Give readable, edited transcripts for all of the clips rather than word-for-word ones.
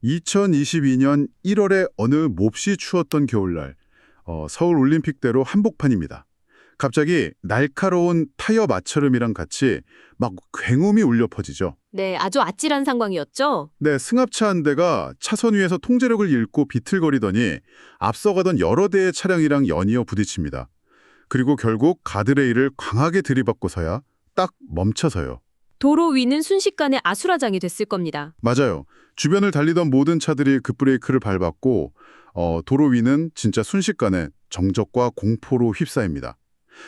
2022년 1월에 어느 몹시 추웠던 겨울날, 서울 올림픽대로 한복판입니다. 갑자기 날카로운 타이어 마찰음이랑 같이 막 굉음이 울려 퍼지죠. 네, 아주 아찔한 상황이었죠. 네, 승합차 한 대가 차선 위에서 통제력을 잃고 비틀거리더니 앞서가던 여러 대의 차량이랑 연이어 부딪힙니다. 그리고 결국 가드레일을 강하게 들이받고서야 딱 멈춰서요. 도로 위는 순식간에 아수라장이 됐을 겁니다. 맞아요. 주변을 달리던 모든 차들이 급브레이크를 밟았고 도로 위는 진짜 순식간에 정적과 공포로 휩싸입니다.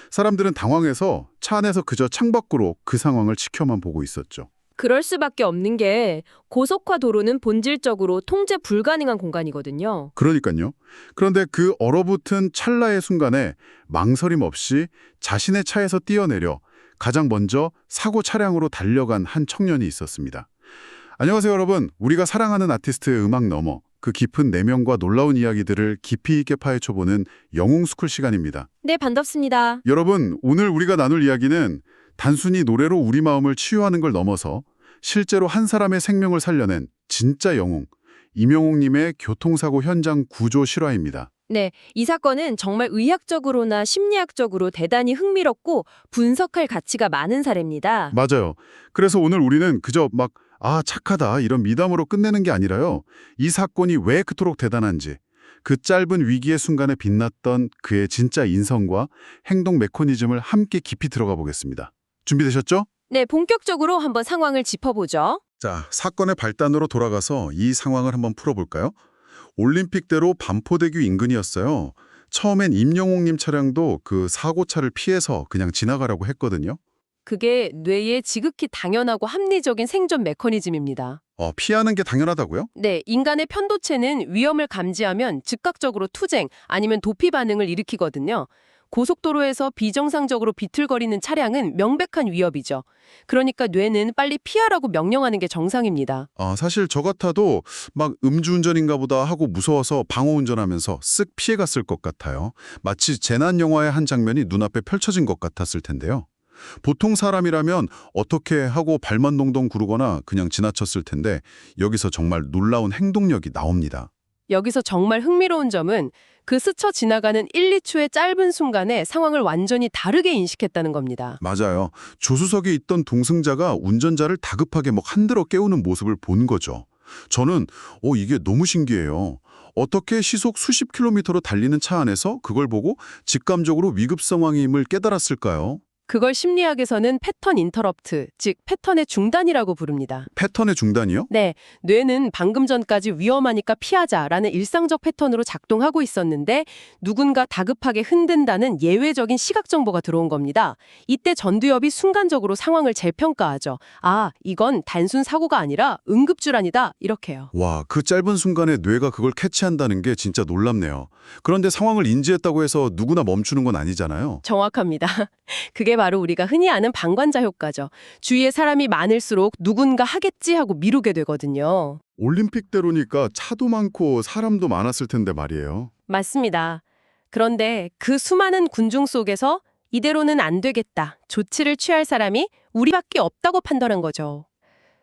사람들은 당황해서 차 안에서 그저 창밖으로 그 상황을 지켜만 보고 있었죠. 그럴 수밖에 없는 게 고속화 도로는 본질적으로 통제 불가능한 공간이거든요. 그러니까요. 그런데 그 얼어붙은 찰나의 순간에 망설임 없이 자신의 차에서 뛰어내려 가장 먼저 사고 차량으로 달려간 한 청년이 있었습니다. 안녕하세요, 여러분. 우리가 사랑하는 아티스트의 음악 너머 그 깊은 내면과 놀라운 이야기들을 깊이 있게 파헤쳐보는 영웅스쿨 시간입니다. 네, 반갑습니다. 여러분, 오늘 우리가 나눌 이야기는 단순히 노래로 우리 마음을 치유하는 걸 넘어서 실제로 한 사람의 생명을 살려낸 진짜 영웅, 임영웅님의 교통사고 현장 구조 실화입니다. 네, 이 사건은 정말 의학적으로나 심리학적으로 대단히 흥미롭고 분석할 가치가 많은 사례입니다. 맞아요. 그래서 오늘 우리는 그저 막 착하다 이런 미담으로 끝내는 게 아니라요. 이 사건이 왜 그토록 대단한지, 그 짧은 위기의 순간에 빛났던 그의 진짜 인성과 행동 메커니즘을 함께 깊이 들어가 보겠습니다. 준비되셨죠? 네, 본격적으로 한번 상황을 짚어보죠. 자, 사건의 발단으로 돌아가서 이 상황을 한번 풀어볼까요? 올림픽대로 반포대교 인근이었어요. 처음엔 임영웅님 차량도 그 사고차를 피해서 그냥 지나가려고 했거든요. 그게 뇌의 지극히 당연하고 합리적인 생존 메커니즘입니다. 피하는 게 당연하다고요? 네, 인간의 편도체는 위험을 감지하면 즉각적으로 투쟁 아니면 도피 반응을 일으키거든요. 고속도로에서 비정상적으로 비틀거리는 차량은 명백한 위협이죠. 그러니까 뇌는 빨리 피하라고 명령하는 게 정상입니다. 사실 저 같아도 막 음주운전인가 보다 하고 무서워서 방어운전하면서 쓱 피해갔을 것 같아요. 마치 재난 영화의 한 장면이 눈앞에 펼쳐진 것 같았을 텐데요. 보통 사람이라면 어떻게 하고 발만 동동 구르거나 그냥 지나쳤을 텐데 여기서 정말 놀라운 행동력이 나옵니다. 여기서 정말 흥미로운 점은 그 스쳐 지나가는 1, 2초의 짧은 순간에 상황을 완전히 다르게 인식했다는 겁니다. 맞아요. 조수석에 있던 동승자가 운전자를 다급하게 막 흔들어 깨우는 모습을 본 거죠. 저는 이게 너무 신기해요. 어떻게 시속 수십 킬로미터로 달리는 차 안에서 그걸 보고 직감적으로 위급 상황임을 깨달았을까요? 그걸 심리학에서는 패턴 인터럽트, 즉 패턴의 중단이라고 부릅니다. 패턴의 중단이요? 네, 뇌는 방금 전까지 위험하니까 피하자라는 일상적 패턴으로 작동하고 있었는데 누군가 다급하게 흔든다는 예외적인 시각 정보가 들어온 겁니다. 이때 전두엽이 순간적으로 상황을 재평가하죠. 이건 단순 사고가 아니라 응급질환이다, 이렇게요. 와, 그 짧은 순간에 뇌가 그걸 캐치한다는 게 진짜 놀랍네요. 그런데 상황을 인지했다고 해서 누구나 멈추는 건 아니잖아요. 정확합니다. 그게 바로 우리가 흔히 아는 방관자 효과죠. 주위에 사람이 많을수록 누군가 하겠지 하고 미루게 되거든요. 올림픽대로니까 차도 많고 사람도 많았을 텐데 말이에요. 맞습니다. 그런데 그 수많은 군중 속에서 이대로는 안 되겠다, 조치를 취할 사람이 우리밖에 없다고 판단한 거죠.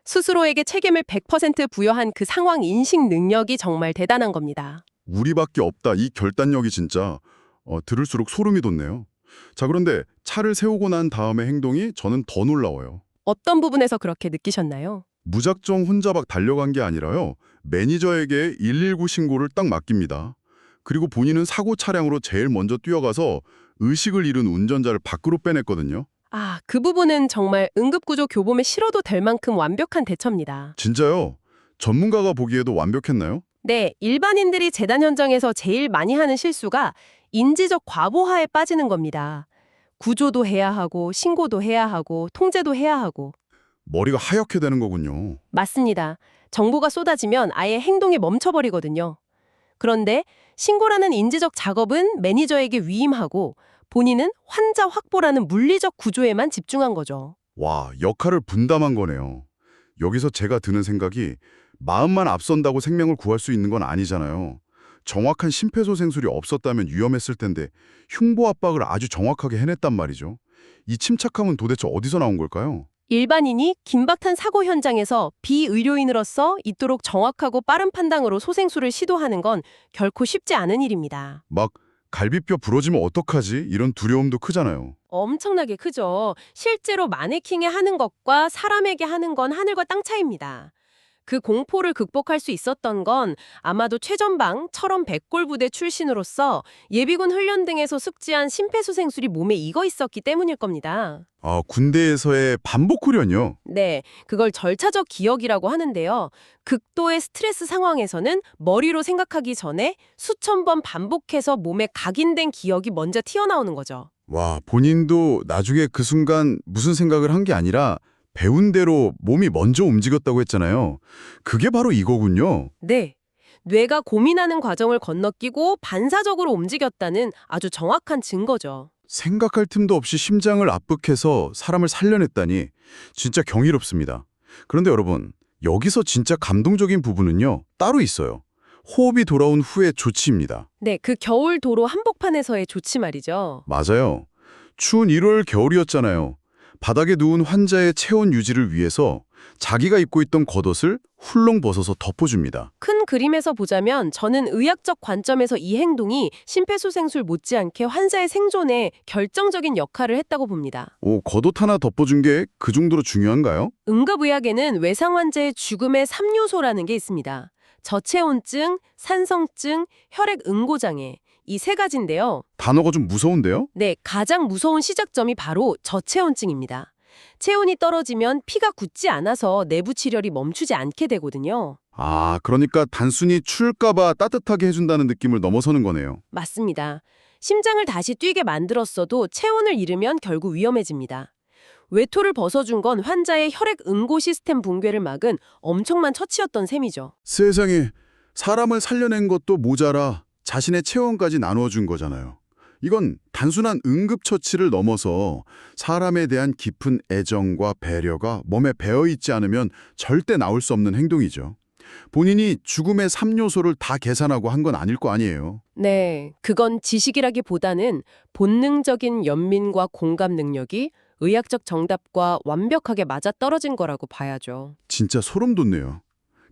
스스로에게 책임을 100% 부여한 그 상황 인식 능력이 정말 대단한 겁니다. 우리밖에 없다. 이 결단력이 진짜 들을수록 소름이 돋네요. 자, 그런데 차를 세우고 난 다음의 행동이 저는 더 놀라워요. 어떤 부분에서 그렇게 느끼셨나요? 무작정 혼자 막 달려간 게 아니라요. 매니저에게 119 신고를 딱 맡깁니다. 그리고 본인은 사고 차량으로 제일 먼저 뛰어가서 의식을 잃은 운전자를 밖으로 빼냈거든요. 그 부분은 정말 응급구조 교범에 실어도 될 만큼 완벽한 대처입니다. 진짜요? 전문가가 보기에도 완벽했나요? 네, 일반인들이 재단 현장에서 제일 많이 하는 실수가 인지적 과부하에 빠지는 겁니다. 구조도 해야 하고, 신고도 해야 하고, 통제도 해야 하고. 머리가 하얗게 되는 거군요. 맞습니다. 정보가 쏟아지면 아예 행동이 멈춰버리거든요. 그런데 신고라는 인지적 작업은 매니저에게 위임하고 본인은 환자 확보라는 물리적 구조에만 집중한 거죠. 와, 역할을 분담한 거네요. 여기서 제가 드는 생각이 마음만 앞선다고 생명을 구할 수 있는 건 아니잖아요. 정확한 심폐소생술이 없었다면 위험했을 텐데 흉부 압박을 아주 정확하게 해냈단 말이죠. 이 침착함은 도대체 어디서 나온 걸까요? 일반인이 긴박한 사고 현장에서 비의료인으로서 이토록 정확하고 빠른 판단으로 소생술을 시도하는 건 결코 쉽지 않은 일입니다. 막 갈비뼈 부러지면 어떡하지? 이런 두려움도 크잖아요. 엄청나게 크죠. 실제로 마네킹에 하는 것과 사람에게 하는 건 하늘과 땅 차이입니다. 그 공포를 극복할 수 있었던 건 아마도 최전방처럼 백골부대 출신으로서 예비군 훈련 등에서 숙지한 심폐소생술이 몸에 익어 있었기 때문일 겁니다. 아, 군대에서의 반복 훈련이요? 네, 그걸 절차적 기억이라고 하는데요. 극도의 스트레스 상황에서는 머리로 생각하기 전에 수천 번 반복해서 몸에 각인된 기억이 먼저 튀어나오는 거죠. 와, 본인도 나중에 그 순간 무슨 생각을 한 게 아니라 배운 대로 몸이 먼저 움직였다고 했잖아요. 그게 바로 이거군요. 네. 뇌가 고민하는 과정을 건너뛰고 반사적으로 움직였다는 아주 정확한 증거죠. 생각할 틈도 없이 심장을 압박해서 사람을 살려냈다니 진짜 경이롭습니다. 그런데 여러분, 여기서 진짜 감동적인 부분은요, 따로 있어요. 호흡이 돌아온 후의 조치입니다. 네, 그 겨울 도로 한복판에서의 조치 말이죠. 맞아요. 추운 1월 겨울이었잖아요. 바닥에 누운 환자의 체온 유지를 위해서 자기가 입고 있던 겉옷을 훌렁 벗어서 덮어줍니다. 큰 그림에서 보자면 저는 의학적 관점에서 이 행동이 심폐소생술 못지않게 환자의 생존에 결정적인 역할을 했다고 봅니다. 오, 겉옷 하나 덮어준 게 그 정도로 중요한가요? 응급의학에는 외상 환자의 죽음의 3요소라는 게 있습니다. 저체온증, 산성증, 혈액 응고장애 이 세 가지인데요. 단어가 좀 무서운데요? 네, 가장 무서운 시작점이 바로 저체온증입니다. 체온이 떨어지면 피가 굳지 않아서 내부 출혈이 멈추지 않게 되거든요. 아, 그러니까 단순히 추울까봐 따뜻하게 해준다는 느낌을 넘어서는 거네요. 맞습니다. 심장을 다시 뛰게 만들었어도 체온을 잃으면 결국 위험해집니다. 외토를 벗어준 건 환자의 혈액 응고 시스템 붕괴를 막은 엄청난 처치였던 셈이죠. 세상에, 사람을 살려낸 것도 모자라 자신의 체온까지 나누어준 거잖아요. 이건 단순한 응급처치를 넘어서 사람에 대한 깊은 애정과 배려가 몸에 배어있지 않으면 절대 나올 수 없는 행동이죠. 본인이 죽음의 3요소를 다 계산하고 한 건 아닐 거 아니에요. 네, 그건 지식이라기보다는 본능적인 연민과 공감 능력이 의학적 정답과 완벽하게 맞아떨어진 거라고 봐야죠. 진짜 소름 돋네요.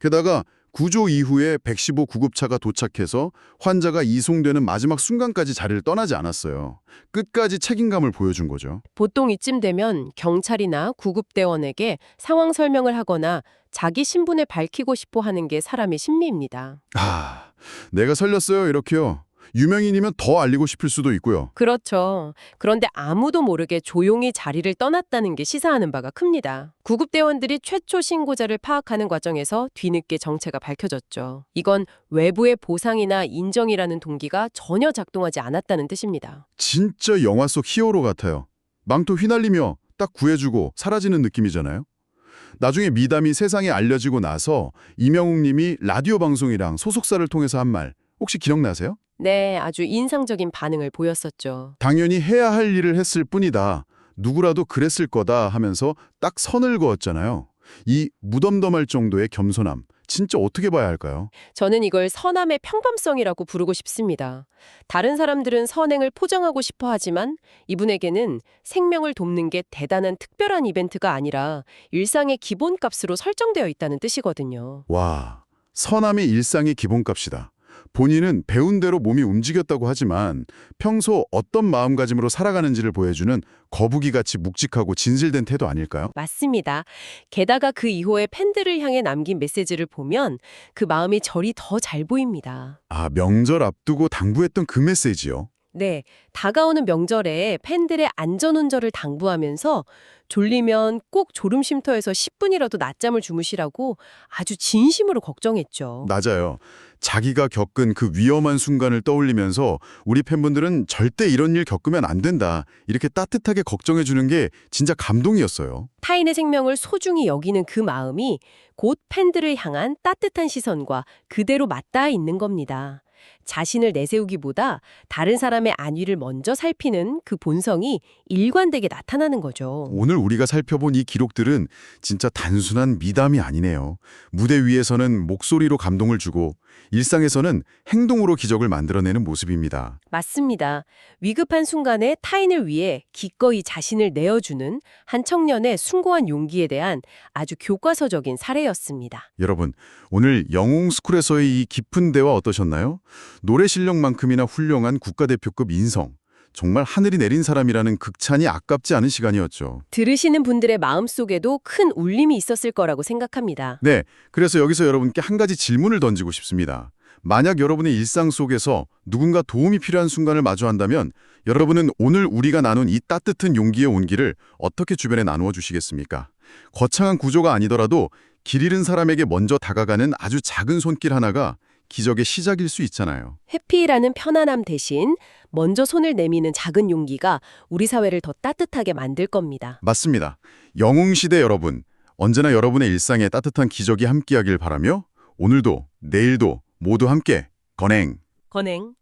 게다가 구조 이후에 115 구급차가 도착해서 환자가 이송되는 마지막 순간까지 자리를 떠나지 않았어요. 끝까지 책임감을 보여준 거죠. 보통 이쯤 되면 경찰이나 구급대원에게 상황 설명을 하거나 자기 신분을 밝히고 싶어 하는 게 사람의 심리입니다. 아, 내가 살렸어요, 이렇게요. 유명인이면 더 알리고 싶을 수도 있고요. 그렇죠. 그런데 아무도 모르게 조용히 자리를 떠났다는 게 시사하는 바가 큽니다. 구급대원들이 최초 신고자를 파악하는 과정에서 뒤늦게 정체가 밝혀졌죠. 이건 외부의 보상이나 인정이라는 동기가 전혀 작동하지 않았다는 뜻입니다. 진짜 영화 속 히어로 같아요. 망토 휘날리며 딱 구해주고 사라지는 느낌이잖아요. 나중에 미담이 세상에 알려지고 나서 이명웅 님이 라디오 방송이랑 소속사를 통해서 한 말 혹시 기억나세요? 네, 아주 인상적인 반응을 보였었죠. 당연히 해야 할 일을 했을 뿐이다. 누구라도 그랬을 거다 하면서 딱 선을 그었잖아요. 이 무덤덤할 정도의 겸손함, 진짜 어떻게 봐야 할까요? 저는 이걸 선함의 평범성이라고 부르고 싶습니다. 다른 사람들은 선행을 포장하고 싶어 하지만 이분에게는 생명을 돕는 게 대단한 특별한 이벤트가 아니라 일상의 기본값으로 설정되어 있다는 뜻이거든요. 와, 선함이 일상의 기본값이다. 본인은 배운 대로 몸이 움직였다고 하지만 평소 어떤 마음가짐으로 살아가는지를 보여주는 거북이같이 묵직하고 진실된 태도 아닐까요? 맞습니다. 게다가 그 이후에 팬들을 향해 남긴 메시지를 보면 그 마음이 저리 더 잘 보입니다. 아, 명절 앞두고 당부했던 그 메시지요. 네, 다가오는 명절에 팬들의 안전운전을 당부하면서 졸리면 꼭 졸음쉼터에서 10분이라도 낮잠을 주무시라고 아주 진심으로 걱정했죠. 맞아요. 자기가 겪은 그 위험한 순간을 떠올리면서 우리 팬분들은 절대 이런 일 겪으면 안 된다. 이렇게 따뜻하게 걱정해 주는 게 진짜 감동이었어요. 타인의 생명을 소중히 여기는 그 마음이 곧 팬들을 향한 따뜻한 시선과 그대로 맞닿아 있는 겁니다. 자신을 내세우기보다 다른 사람의 안위를 먼저 살피는 그 본성이 일관되게 나타나는 거죠. 오늘 우리가 살펴본 이 기록들은 진짜 단순한 미담이 아니네요. 무대 위에서는 목소리로 감동을 주고 일상에서는 행동으로 기적을 만들어내는 모습입니다. 맞습니다. 위급한 순간에 타인을 위해 기꺼이 자신을 내어주는 한 청년의 숭고한 용기에 대한 아주 교과서적인 사례였습니다. 여러분, 오늘 영웅스쿨에서의 이 깊은 대화 어떠셨나요? 노래 실력만큼이나 훌륭한 국가대표급 인성, 정말 하늘이 내린 사람이라는 극찬이 아깝지 않은 시간이었죠. 들으시는 분들의 마음속에도 큰 울림이 있었을 거라고 생각합니다. 네, 그래서 여기서 여러분께 한 가지 질문을 던지고 싶습니다. 만약 여러분의 일상 속에서 누군가 도움이 필요한 순간을 마주한다면 여러분은 오늘 우리가 나눈 이 따뜻한 용기의 온기를 어떻게 주변에 나누어 주시겠습니까? 거창한 구조가 아니더라도 길 잃은 사람에게 먼저 다가가는 아주 작은 손길 하나가 기적의 시작일 수 있잖아요. 회피라는 편안함 대신 먼저 손을 내미는 작은 용기가 우리 사회를 더 따뜻하게 만들 겁니다. 맞습니다. 영웅시대 여러분, 언제나 여러분의 일상에 따뜻한 기적이 함께하길 바라며 오늘도 내일도 모두 함께 건행! 건행.